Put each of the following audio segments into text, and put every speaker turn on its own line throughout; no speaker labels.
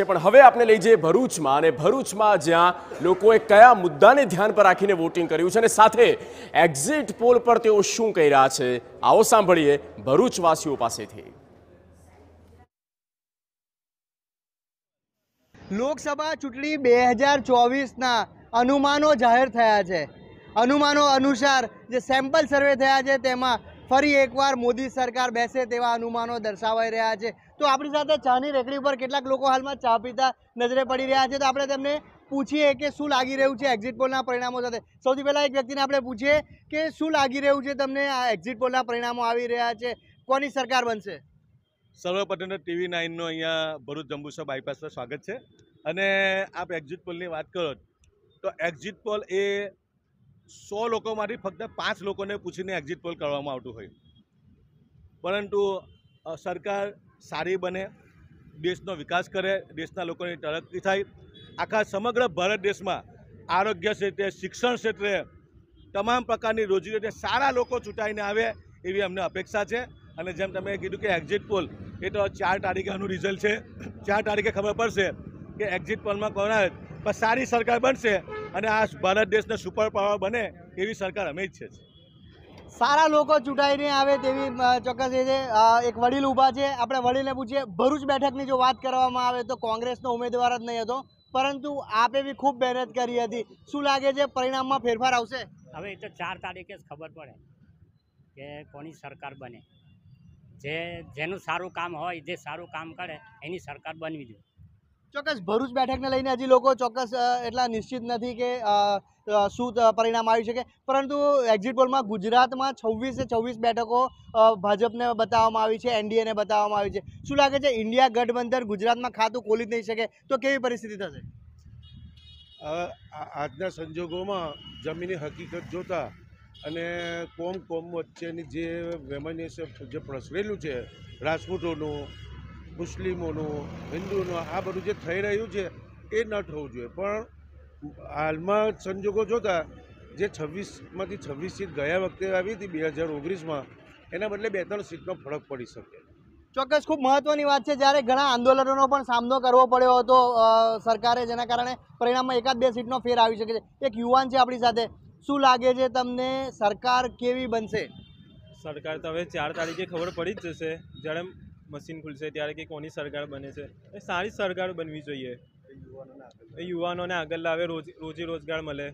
પણ હવે આપણે લઈ જઈએ ભરૂચમાં અને ભરૂચમાં જ્યાં લોકોએ કયા મુદ્દાને ધ્યાન પર રાખીને વોટિંગ કર્યું છે અને સાથે એક્ઝિટ પોલ પર તેઓ શું કહી રહ્યા છે આવો સાંભળીએ ભરૂચવાસીઓ પાસેથી।
લોકસભા ચૂંટણી 2024ના અનુમાનો જાહેર થયા છે। અનુમાનો અનુસાર જે સેમ્પલ સર્વે થયા છે તેમાં ફરી એકવાર મોદી સરકાર બેસે તેવા અનુમાનો દર્શાવાઈ રહ્યા છે। તો આપણી સાથે ચાની રેકડી પર કેટલાક લોકો હાલમાં ચા પીતા નજરે પડી રહ્યા છે, તો આપણે તેમને પૂછીએ કે શું લાગી રહ્યું છે એક્ઝિટ પોલના પરિણામો સાથે। સૌથી પહેલાં એક વ્યક્તિને આપણે પૂછીએ કે શું લાગી રહ્યું છે તમને, આ એક્ઝિટ પોલના પરિણામો આવી રહ્યા છે, કોની સરકાર બનશે?
સર્વપ્રથમ TV9નો અહીંયા ભરૂચ જંબુસર બાયપાસ પર સ્વાગત છે। અને આપ એક્ઝિટ પોલની વાત કરો તો એક્ઝિટ પોલ એ 100 લોકોમાંથી ફક્ત 5 લોકોને પૂછીને એક્ઝિટ પોલ કરવામાં આવતું હોય, પરંતુ સરકાર સારી બને, દેશનો વિકાસ કરે, દેશના લોકોની તરક્કી થાય, આખા સમગ્ર ભારત દેશમાં આરોગ્ય ક્ષેત્રે, શિક્ષણ ક્ષેત્રે, તમામ પ્રકારની રોજીરોટી સારા લોકો ચૂંટાઈને આવે એવી અમને અપેક્ષા છે। અને જેમ તમે કીધું કે એક્ઝિટ પોલ એ તો 4 તારીખે આનું રિઝલ્ટ છે, 4 તારીખે ખબર પડશે કે એક્ઝિટ પોલમાં કોણ આવે, પણ સારી સરકાર બનશે અને આ ભારત દેશને સુપર પાવર બને એવી સરકાર અમે ઈચ્છીએ છીએ।
સારા લોકો ચૂંટાઈને આવે તેવી ચોક્કસ એ છે। એક વડીલ ઊભા છે, આપણે વડીલને પૂછીએ। ભરૂચ બેઠકની જો વાત કરવામાં આવે તો કોંગ્રેસનો ઉમેદવાર જ નહીં હતો, પરંતુ આપે બી ખૂબ મહેનત કરી હતી, શું લાગે છે પરિણામમાં ફેરફાર આવશે?
હવે એ તો 4 તારીખે જ ખબર પડે કે કોની સરકાર બને। જેનું સારું કામ હોય, જે સારું કામ કરે એની સરકાર બનવી જોઈએ।
ચોક્કસ ભરૂચ બેઠકને લઈને હજી લોકો ચોક્કસ એટલા નિશ્ચિત નથી કે શું પરિણામ આવી શકે, પરંતુ એક્ઝિટ પોલમાં ગુજરાતમાં 26 બેઠકો ભાજપને બતાવવામાં આવી છે, એનડીએને બતાવવામાં આવી છે। શું લાગે છે ઇન્ડિયા ગઠબંધન ગુજરાતમાં ખાતું ખોલી જ નહીં શકે તો કેવી પરિસ્થિતિ થશે?
આજના સંજોગોમાં જમીની હકીકત જોતા અને કોમ વચ્ચેની જે વૈમનસ્ય જે પ્રસરેલું છે, રાજપૂતોનું, મુસ્લિમોનું, હિન્દુઓનું, આ બધું જે થઈ રહ્યું છે એ ન થવું જોઈએ। પણ હાલમાં સંજોગો જોતા જે 26માંથી 26 સીટ ગયા વખતે આવી હતી 2019માં, એના બદલે 2-3 સીટનો ફરક પડી શકે।
ચોક્કસ ખૂબ મહત્વની વાત છે, જ્યારે ઘણા આંદોલનોનો પણ સામનો કરવો પડ્યો હતો સરકારે, જેના કારણે પરિણામમાં 1-2 સીટનો ફેર આવી શકે છે। એક યુવાન છે આપણી સાથે, શું લાગે છે તમને સરકાર કેવી બનશે?
સરકાર તો હવે 4 તારીખે ખબર પડી જ જશે, જ્યારે મશીન ખુલશે ત્યારે કે કોની સરકાર બને છે। એ સારી સરકાર બનવી જોઈએ, યુવાનોને આગળ લાવે, રોજી રોજગાર મળે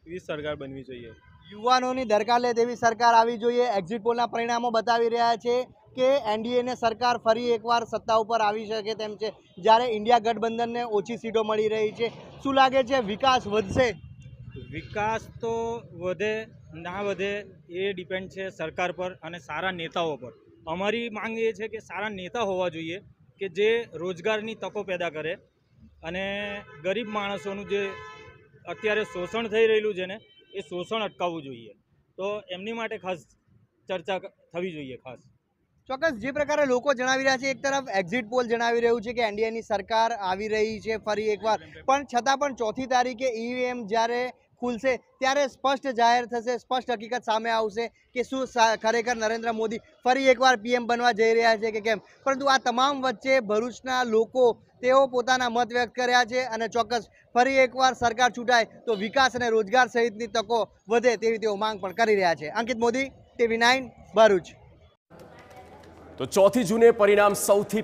એવી સરકાર બનવી જોઈએ।
યુવાનોની દરકાર લે તેવી સરકાર આવી જોઈએ। એક્ઝિટ પોલના પરિણામો બતાવી રહ્યા છે કે એનડીએને સરકાર ફરી એકવાર સત્તા ઉપર આવી શકે તેમ છે, જ્યારે ઇન્ડિયા ગઠબંધનને ઓછી સીટો મળી રહી છે। શું લાગે છે વિકાસ વધશે?
વિકાસ તો વધે ના વધે એ ડિપેન્ડ છે સરકાર પર અને સારા નેતાઓ પર। અમારી માંગ એ છે કે સારા નેતા હોવા જોઈએ કે જે રોજગારની તકો પેદા કરે અને ગરીબ માણસોનું જે અત્યારે શોષણ થઈ રહેલું છે ને એ શોષણ અટકાવવું જોઈએ। તો એમની માટે ખાસ ચર્ચા થવી જોઈએ ખાસ।
ચોક્કસ જે પ્રકારે લોકો જણાવી રહ્યા છે, એક તરફ એક્ઝિટ પોલ જણાવી રહ્યું છે કે એનડીએની સરકાર આવી રહી છે ફરી એકવાર, પણ છતાં પણ 4 તારીખે ઈવીએમ જ્યારે ખુલશે ત્યારે સ્પષ્ટ જાહેર થશે, સ્પષ્ટ હકીકત સામે આવશે કે શું ખરેખર નરેન્દ્ર મોદી ફરી એકવાર પીએમ બનવા જઈ રહ્યા છે કે કેમ। પરંતુ આ તમામ વચ્ચે ભરૂચના લોકો તેઓ પોતાના મત વ્યક્ત કર્યા છે અને ચોક્કસ ફરી એકવાર સરકાર ચૂંટાય તો વિકાસ અને રોજગાર સહિતની તકો વધે તેવી તેઓ માંગ પણ કરી રહ્યા છે। અંકિત મોદી, TV9 ભરૂચ।
તો 4 જૂને પરિણામ સૌથી